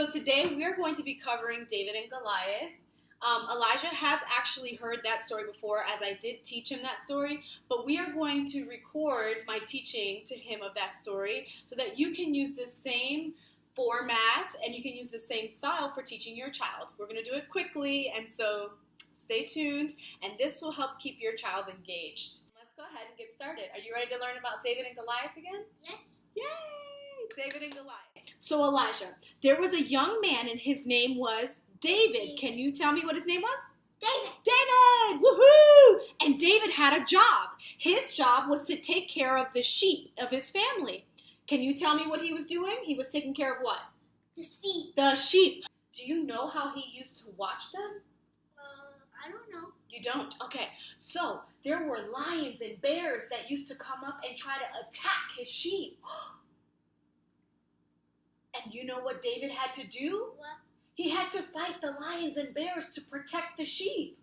So today we are going to be covering David and Goliath. Elijah has actually heard that story before, as I did teach him that story, but we are going to record my teaching to him of that story so that you can use the same format and you can use the same style for teaching your child. We're going to do it quickly, and so stay tuned, and this will help keep your child engaged. Let's go ahead and get started. Are you ready to learn about David and Goliath again? Yes. Yay! David and Goliath. So Elijah, there was a young man and his name was David. Can you tell me what his name was? David. David! Woohoo! And David had a job. His job was to take care of the sheep of his family. Can you tell me what he was doing? He was taking care of what? The sheep. The sheep. Do you know how he used to watch them? I don't know. You don't? Okay. So there were lions and bears that used to come up and try to attack his sheep. And you know what David had to do? What? He had to fight the lions and bears to protect the sheep.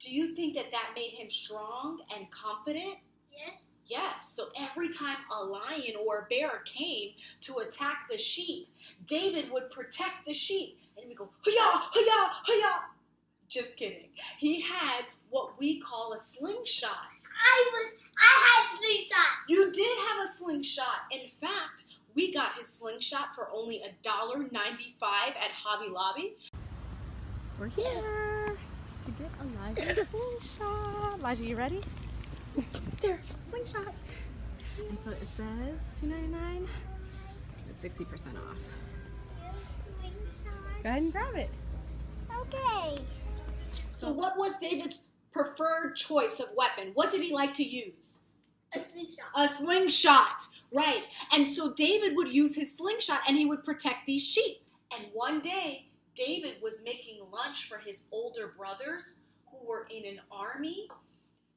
Do you think that that made him strong and confident? Yes. Yes. So every time a lion or a bear came to attack the sheep, David would protect the sheep. And he would go, hi-yah, hi-yah, hi-yah. Just kidding. He had what we call a slingshot. I had slingshot. You did have a slingshot. In fact, we got his slingshot for only $1.95 at Hobby Lobby. We're here to get Elijah's slingshot. Elijah, you ready? There, slingshot. And so it says $2.99. It's 60% off. Go ahead and grab it. Okay. So what was David's preferred choice of weapon? What did he like to use? A slingshot. A slingshot, right. And so David would use his slingshot and he would protect these sheep. And one day, David was making lunch for his older brothers who were in an army.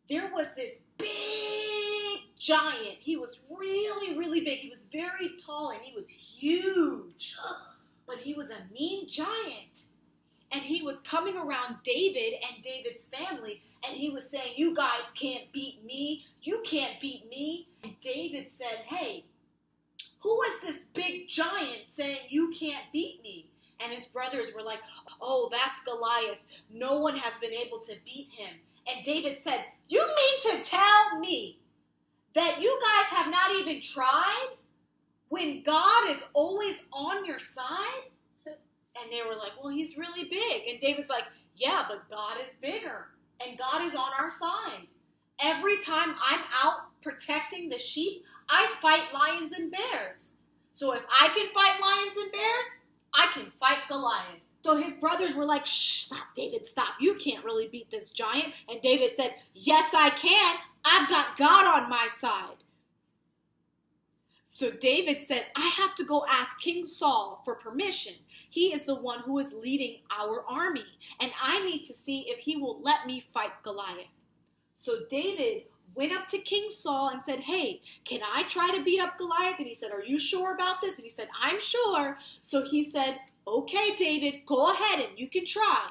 There was this big giant. He was really, really big. He was very tall and he was huge. But he was a mean giant. And he was coming around David and David's family, and he was saying, you guys can't beat me. You can't beat me. And David said, hey, who is this big giant saying you can't beat me? And his brothers were like, oh, that's Goliath. No one has been able to beat him. And David said, you mean to tell me that you guys have not even tried when God is always on your side? And they were like, well, he's really big. And David's like, yeah, but God is bigger. And God is on our side. Every time I'm out protecting the sheep, I fight lions and bears. So if I can fight lions and bears, I can fight Goliath. So his brothers were like, shh, stop, David, stop. You can't really beat this giant. And David said, yes, I can. I've got God on my side. So David said, I have to go ask King Saul for permission. He is the one who is leading our army, and I need to see if he will let me fight Goliath. So David went up to King Saul and said, hey, can I try to beat up Goliath? And he said, are you sure about this? And he said, I'm sure. So he said, okay, David, go ahead and you can try.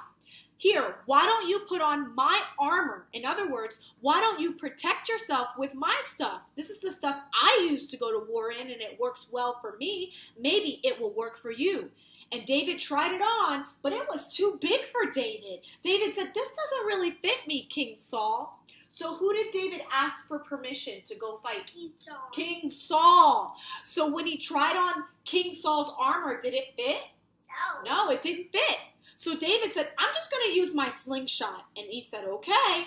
Here, why don't you put on my armor? In other words, why don't you protect yourself with my stuff? This is the stuff I used to go to war in, and it works well for me. Maybe it will work for you. And David tried it on, but it was too big for David. David said, this doesn't really fit me, King Saul. So who did David ask for permission to go fight? King Saul. King Saul. So when he tried on King Saul's armor, did it fit? No. No, it didn't fit. So David said, I'm just going to use my slingshot. And he said, okay.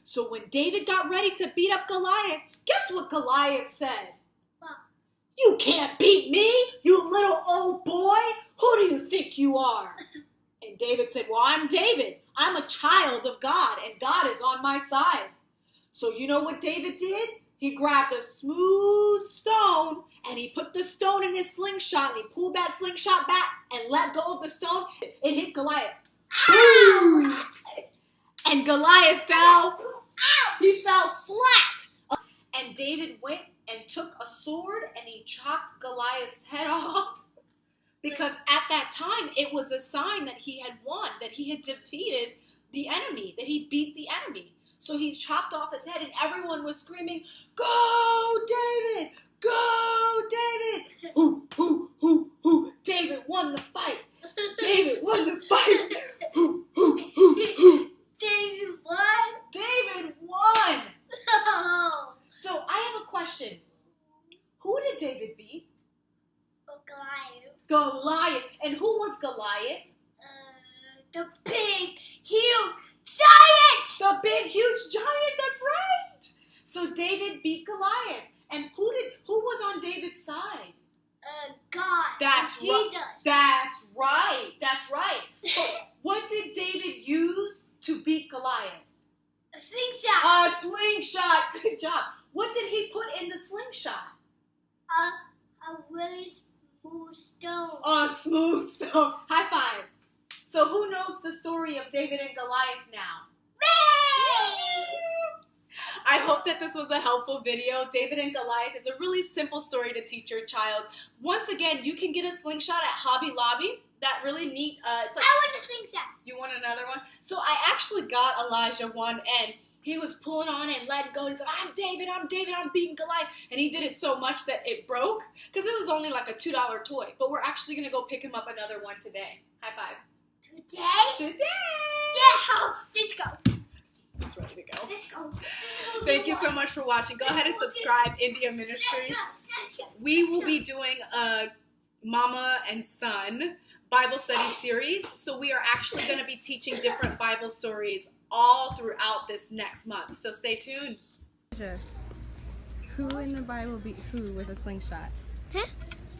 So when David got ready to beat up Goliath, guess what Goliath said? What? You can't beat me, you little old boy. Who do you think you are? And David said, well, I'm David. I'm a child of God, and God is on my side. So you know what David did? He grabbed a smooth stone, and he put the stone in his slingshot, and he pulled that slingshot back and let go of the stone. It hit Goliath. Boom! And Goliath fell. He fell flat. And David went and took a sword, and he chopped Goliath's head off. Because at that time, it was a sign that he had won, that he had defeated the enemy, that he beat the enemy. So he chopped off his head, and everyone was screaming, go, David! Go, David! David won Goliath. And who was Goliath? The big, huge giant. The big, huge giant. That's right. So David beat Goliath. And who was on David's side? God. That's Jesus. That's right. That's right. But what did David use to beat Goliath? A slingshot. A slingshot. Good job. What did he put in the slingshot? A really smooth stone. A smooth stone. High five. So who knows the story of David and Goliath now? I hope that this was a helpful video. David and Goliath is a really simple story to teach your child. Once again, you can get a slingshot at Hobby Lobby. That really neat. It's like, I want a slingshot. you want another one? So I actually got Elijah one, and he was pulling on it and letting go. And he's like, I'm David, I'm beating Goliath. And he did it so much that it broke because it was only like a $2 toy. But we're actually going to go pick him up another one today. High five. Today? Today. Yeah. Let's go. It's ready to go. Let's go. Thank you so much for watching. Go ahead and subscribe, India Ministries. Let's go. We will be doing a Mama and Son Bible study series. So we are actually going to be teaching different Bible stories all throughout this next month. So stay tuned. Who in the Bible beat who with a slingshot? Huh?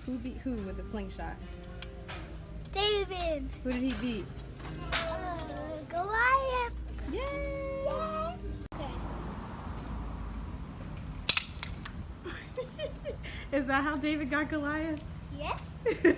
Who beat who with a slingshot? David. Who did he beat? Goliath. Yay! Okay. Is that how David got Goliath? Yes.